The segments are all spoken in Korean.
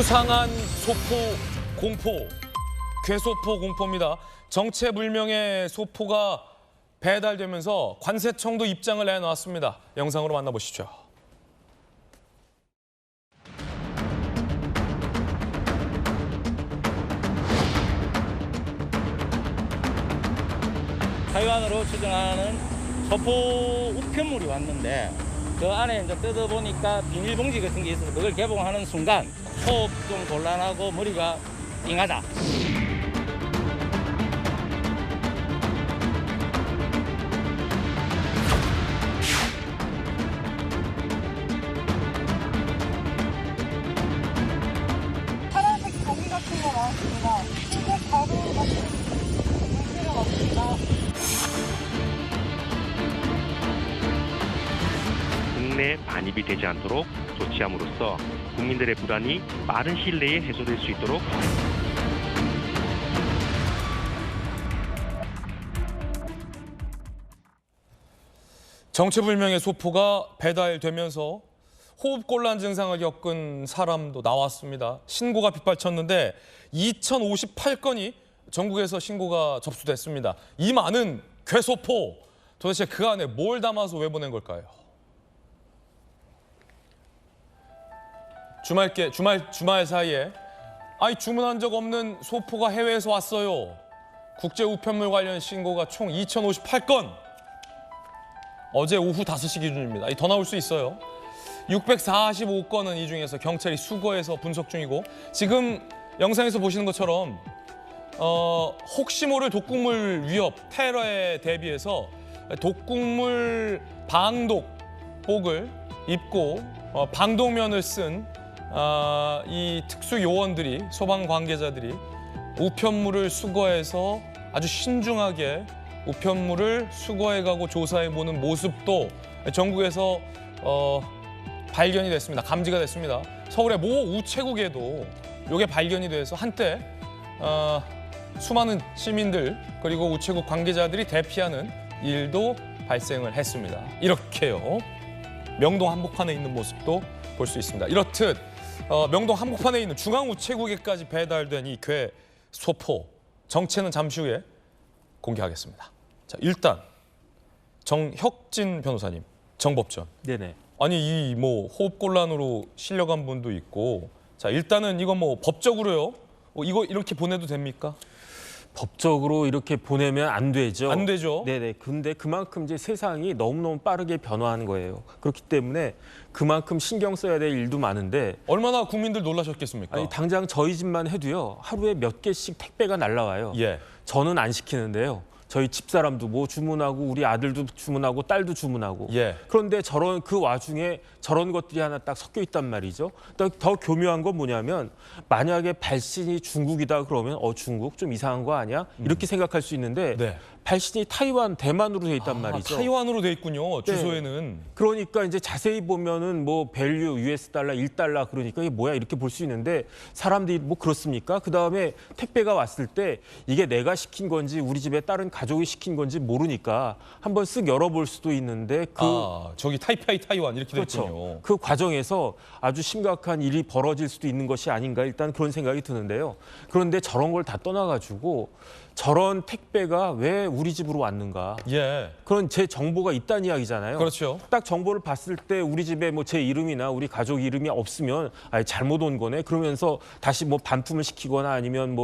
수상한 소포 공포, 괴소포 공포입니다. 정체불명의 소포가 배달되면서 관세청도 입장을 내놓았습니다. 영상으로 만나보시죠. 타이완으로 추정하는 소포 우편물이 왔는데 그 안에 이제 뜯어보니까 비닐봉지 같은 게 있어서 그걸 개봉하는 순간 호흡 좀 곤란하고 머리가 띵하다. 파란색 고기 같은 거 나왔습니다. 흰색 가루 같은 물질은 없습니다. 국내 반입이 되지 않도록 조치함으로써 국민들의 불안이 빠른 시일 내에 해소될 수 있도록 정체불명의 소포가 배달되면서 호흡곤란 증상을 겪은 사람도 나왔습니다. 신고가 빗발쳤는데 2058건이 전국에서 신고가 접수됐습니다. 이 많은 괴소포, 도대체 그 안에 뭘 담아서 왜 보낸 걸까요? 주말 사이에 주문한 적 없는 소포가 해외에서 왔어요. 국제 우편물 관련 신고가 총 2058건. 어제 오후 5시 기준입니다. 더 나올 수 있어요. 645건은 이 중에서 경찰이 수거해서 분석 중이고, 지금 영상에서 보시는 것처럼 혹시 모를 독극물 위협, 테러에 대비해서 독극물 방독복을 입고 방독면을 쓴 이 특수 요원들이, 소방 관계자들이 우편물을 수거해서 아주 신중하게 우편물을 수거해가고 조사해보는 모습도 전국에서 발견이 됐습니다. 감지가 됐습니다. 서울의 모 우체국에도 이게 발견이 돼서 한때 수많은 시민들 그리고 우체국 관계자들이 대피하는 일도 발생을 했습니다. 이렇게요. 명동 한복판에 있는 모습도 볼 수 있습니다. 이렇듯 명동 한복판에 있는 중앙우체국에까지 배달된 이 괴소포, 정체는 잠시 후에 공개하겠습니다. 자, 일단 정혁진 변호사님, 정법전. 네네. 아니 이 호흡곤란으로 실려간 분도 있고, 자 일단은 이거 법적으로요. 이거 이렇게 보내도 됩니까? 법적으로 이렇게 보내면 안 되죠. 안 되죠. 네네. 근데 그만큼 이제 세상이 너무너무 빠르게 변화하는 거예요. 그렇기 때문에 그만큼 신경 써야 될 일도 많은데, 얼마나 국민들 놀라셨겠습니까? 아니 당장 저희 집만 해도요, 하루에 몇 개씩 택배가 날라와요. 예. 저는 안 시키는데요. 저희 집사람도 뭐 주문하고 우리 아들도 주문하고 딸도 주문하고. 예. 그런데 그 와중에 저런 것들이 하나 딱 섞여 있단 말이죠. 더 교묘한 건 뭐냐면, 만약에 발신이 중국이다 그러면 중국 좀 이상한 거 아니야? 이렇게 생각할 수 있는데 네. 발신이 타이완, 대만으로 돼 있단 말이죠. 타이완으로 돼 있군요. 네. 주소에는. 그러니까 이제 자세히 보면은 밸류 US 달러 1달러, 그러니까 이게 뭐야 이렇게 볼 수 있는데, 사람들이 그렇습니까? 그다음에 택배가 왔을 때 이게 내가 시킨 건지 우리 집에 다른 가족이 시킨 건지 모르니까 한번 쓱 열어볼 수도 있는데 저기 타이페이 타이완 이렇게 돼 있군요. 그렇죠. 그 과정에서 아주 심각한 일이 벌어질 수도 있는 것이 아닌가, 일단 그런 생각이 드는데요. 그런데 저런 걸 다 떠나가지고 저런 택배가 왜 우리 집으로 왔는가? 예. 그런 제 정보가 있다는 이야기잖아요. 그렇죠. 딱 정보를 봤을 때 우리 집에 제 이름이나 우리 가족 이름이 없으면 잘못 온 거네. 그러면서 다시 반품을 시키거나 아니면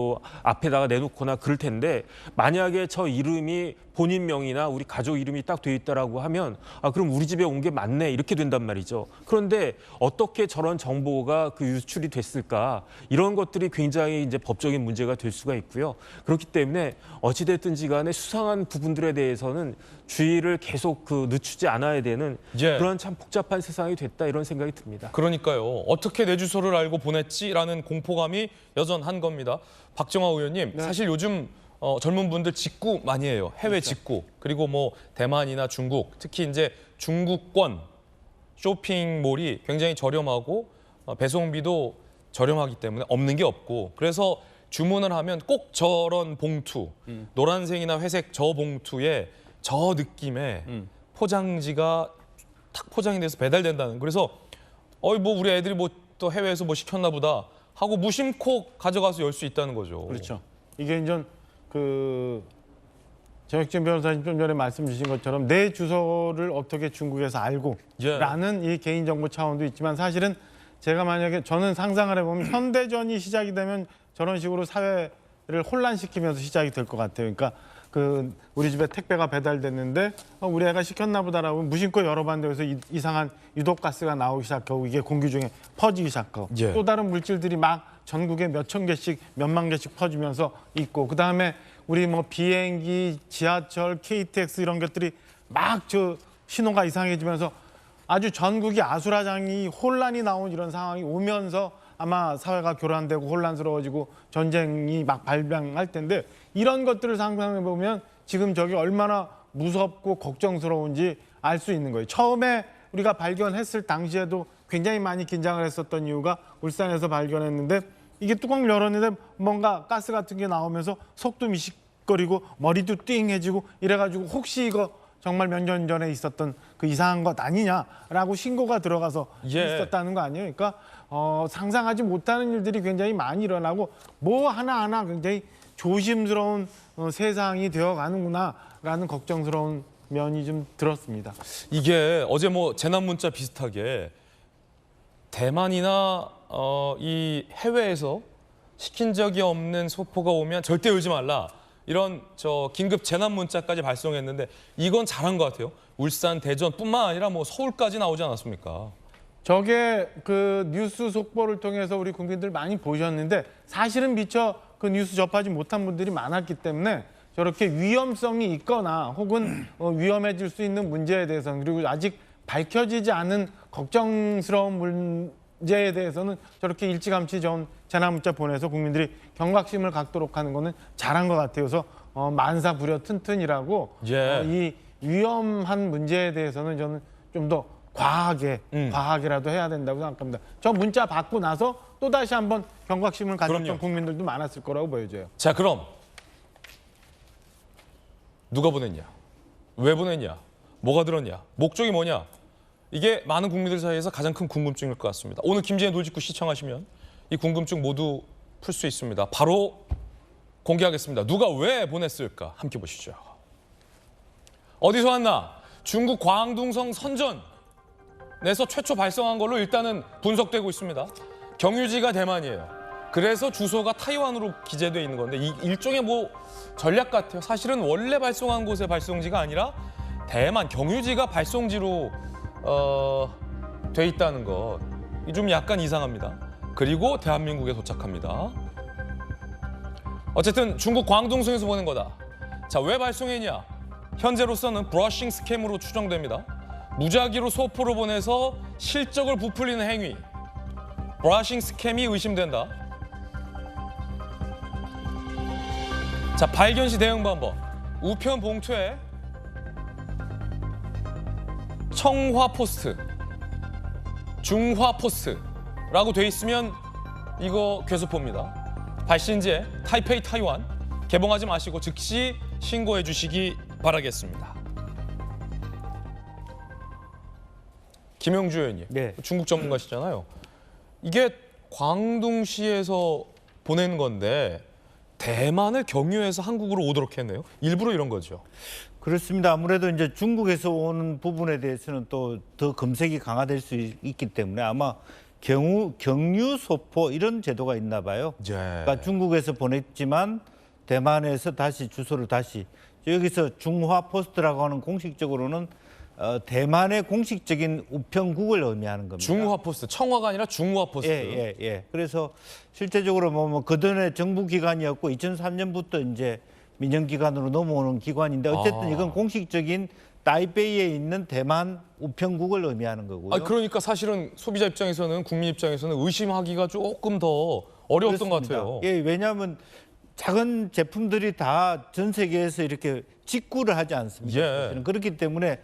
앞에다가 내놓거나 그럴 텐데, 만약에 저 이름이 본인 명이나 우리 가족 이름이 딱 돼 있다라고 하면 그럼 우리 집에 온 게 맞네, 이렇게 된단 말이죠. 그런데 어떻게 저런 정보가 유출이 됐을까? 이런 것들이 굉장히 이제 법적인 문제가 될 수가 있고요. 그렇기 때문에 어찌됐든지 간에 수상한 부분들에 대해서는 주의를 계속 늦추지 않아야 되는 그런 참 복잡한 세상이 됐다, 이런 생각이 듭니다. 그러니까요. 어떻게 내 주소를 알고 보냈지라는 공포감이 여전한 겁니다. 박정화 의원님, 네. 사실 요즘 젊은 분들 직구 많이 해요. 해외 그렇죠. 직구. 그리고 대만이나 중국, 특히 이제 중국권 쇼핑몰이 굉장히 저렴하고 배송비도 저렴하기 때문에 없는 게 없고, 그래서 주문을 하면 꼭 저런 봉투, 노란색이나 회색 저 봉투에 저 느낌의 포장지가 탁 포장이 돼서 배달된다는. 그래서 우리 애들이 또 해외에서 시켰나 보다 하고 무심코 가져가서 열 수 있다는 거죠. 그렇죠. 이게 이제 그 정혁진 변호사님 좀 전에 말씀 주신 것처럼 내 주소를 어떻게 중국에서 알고 예. 라는 이 개인정보 차원도 있지만 사실은 제가 만약에 저는 상상을 해보면 현대전이 시작이 되면 저런 식으로 사회를 혼란시키면서 시작이 될 것 같아요. 그러니까 그 우리 집에 택배가 배달됐는데 우리 애가 시켰나 보다라고 무심코 열어봤는데 그래서 이상한 유독가스가 나오기 시작하고 이게 공기 중에 퍼지기 시작하고 예. 또 다른 물질들이 막 전국에 몇천 개씩 몇만 개씩 퍼지면서 있고 그다음에 우리 뭐 비행기, 지하철, KTX 이런 것들이 막 저 신호가 이상해지면서 아주 전국이 아수라장이 혼란이 나온 이런 상황이 오면서 아마 사회가 교란되고 혼란스러워지고 전쟁이 막 발병할 텐데 이런 것들을 상상해 보면 지금 저게 얼마나 무섭고 걱정스러운지 알 수 있는 거예요. 처음에 우리가 발견했을 당시에도 굉장히 많이 긴장을 했었던 이유가 울산에서 발견했는데 이게 뚜껑을 열었는데 뭔가 가스 같은 게 나오면서 속도 미식거리고 머리도 띵해지고 이래가지고 혹시 이거 정말 몇 년 전에 있었던 그 이상한 것 아니냐라고 신고가 들어가서 예. 있었다는 거 아니에요. 그러니까 상상하지 못하는 일들이 굉장히 많이 일어나고 뭐 하나하나 굉장히 조심스러운 세상이 되어가는구나라는 걱정스러운 면이 좀 들었습니다. 이게 어제 뭐 재난 문자 비슷하게 대만이나 이 해외에서 시킨 적이 없는 소포가 오면 절대 열지 말라. 이런 저 긴급 재난 문자까지 발송했는데 이건 잘한 것 같아요. 울산, 대전뿐만 아니라 뭐 서울까지 나오지 않았습니까? 저게 그 뉴스 속보를 통해서 우리 국민들 많이 보셨는데 사실은 미처 그 뉴스 접하지 못한 분들이 많았기 때문에 저렇게 위험성이 있거나 혹은 위험해질 수 있는 문제에 대해서는 그리고 아직 밝혀지지 않은 걱정스러운 문제에 대해서는 저렇게 일찌감치 전 재난 문자 보내서 국민들이 경각심을 갖도록 하는 거는 잘한 것 같아요. 그래서 만사부려 튼튼이라고 예. 이 위험한 문제에 대해서는 저는 좀 더 과하게라도 해야 된다고 생각합니다. 저 문자 받고 나서 또 다시 한번 경각심을 가졌던 그럼요. 국민들도 많았을 거라고 보여져요. 자, 그럼 누가 보냈냐? 왜 보냈냐? 뭐가 들었냐? 목적이 뭐냐? 이게 많은 국민들 사이에서 가장 큰 궁금증일 것 같습니다. 오늘 김지혜 노직구 시청하시면 이 궁금증 모두 풀 수 있습니다. 바로 공개하겠습니다. 누가 왜 보냈을까? 함께 보시죠. 어디서 왔나? 중국 광둥성 선전에서 최초 발송한 걸로 일단은 분석되고 있습니다. 경유지가 대만이에요. 그래서 주소가 타이완으로 기재되어 있는 건데 이 일종의 뭐 전략 같아요. 사실은 원래 발송한 곳의 발송지가 아니라 대만 경유지가 발송지로 돼 있다는 것. 이 좀 약간 이상합니다. 그리고 대한민국에 도착합니다. 어쨌든 중국 광둥성에서 보낸 거다. 자, 왜 발송했냐? 현재로서는 브러싱 스캠으로 추정됩니다. 무작위로 소포를 보내서 실적을 부풀리는 행위. 브러싱 스캠이 의심된다. 자, 발견 시 대응 방법. 우편 봉투에 청화 포스트, 중화 포스트라고 돼 있으면 이거 괴수포입니다. 발신지에 타이페이 타이완 개봉하지 마시고 즉시 신고해 주시기 바라겠습니다. 김영주 의원님, 네. 중국 전문가시잖아요. 이게 광둥시에서 보낸 건데 대만을 경유해서 한국으로 오도록 했네요. 일부러 이런 거죠. 그렇습니다. 아무래도 이제 중국에서 오는 부분에 대해서는 또 더 검색이 강화될 수 있기 때문에 아마 경유 소포 이런 제도가 있나 봐요. 예. 그러니까 중국에서 보냈지만 대만에서 다시 주소를 다시 여기서 중화 포스트라고 하는 공식적으로는 대만의 공식적인 우편국을 의미하는 겁니다. 중화 포스트, 청화가 아니라 중화 포스트. 예. 그래서 실제적으로 뭐 그전에 정부 기관이었고 2003년부터 이제 민영 기관으로 넘어오는 기관인데 어쨌든 이건 공식적인 타이베이에 있는 대만 우편국을 의미하는 거고요. 아, 그러니까 사실은 소비자 입장에서는 국민 입장에서는 의심하기가 조금 더 어려웠던 것 같아요. 예, 왜냐하면 작은 제품들이 다 전 세계에서 이렇게 직구를 하지 않습니까? 예. 사실은. 그렇기 때문에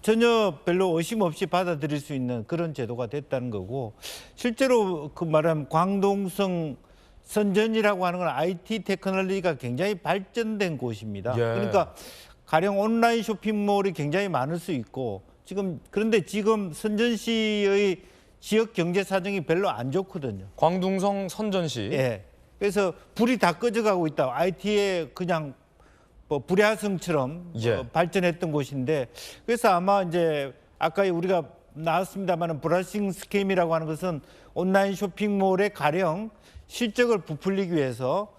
전혀 별로 의심 없이 받아들일 수 있는 그런 제도가 됐다는 거고 실제로 그 말하면 광동성 선전이라고 하는 건 IT 테크놀로지가 굉장히 발전된 곳입니다. 예. 그러니까 가령 온라인 쇼핑몰이 굉장히 많을 수 있고 그런데 지금 선전시의 지역 경제 사정이 별로 안 좋거든요. 광둥성 선전시. 예. 그래서 불이 다 꺼져가고 있다. IT에 그냥 뭐 불야성처럼 예. 발전했던 곳인데, 그래서 아마 이제 아까 우리가 나왔습니다만은 브러싱 스캠이라고 하는 것은 온라인 쇼핑몰의 가령 실적을 부풀리기 위해서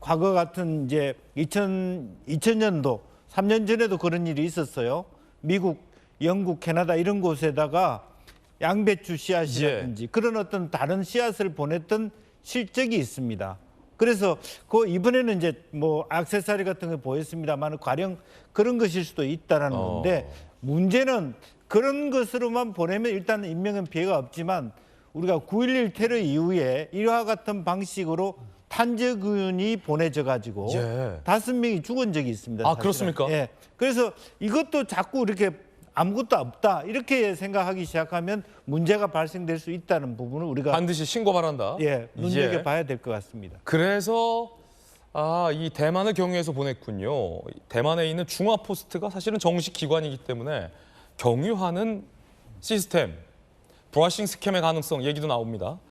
과거 같은 이제 2000년도 3년 전에도 그런 일이 있었어요. 미국, 영국, 캐나다 이런 곳에다가 양배추 씨앗이라든지 그런 어떤 다른 씨앗을 보냈던 실적이 있습니다. 그래서 이번에는 이제 뭐 액세서리 같은 거 보였습니다만 가령 그런 것일 수도 있다라는 건데, 문제는 그런 것으로만 보내면 일단 인명은 피해가 없지만 우리가 9.11 테러 이후에 이와 같은 방식으로 탄저균이 보내져 가지고 예. 5명이 죽은 적이 있습니다. 아, 사실은. 그렇습니까? 예. 그래서 이것도 자꾸 이렇게 아무것도 없다 이렇게 생각하기 시작하면 문제가 발생될 수 있다는 부분을 우리가 반드시 신고 바란다. 눈여겨봐야 될 것 같습니다. 그래서 이 대만을 경유해서 보냈군요. 대만에 있는 중화포스트가 사실은 정식 기관이기 때문에 경유하는 시스템, 브러싱 스캠의 가능성 얘기도 나옵니다.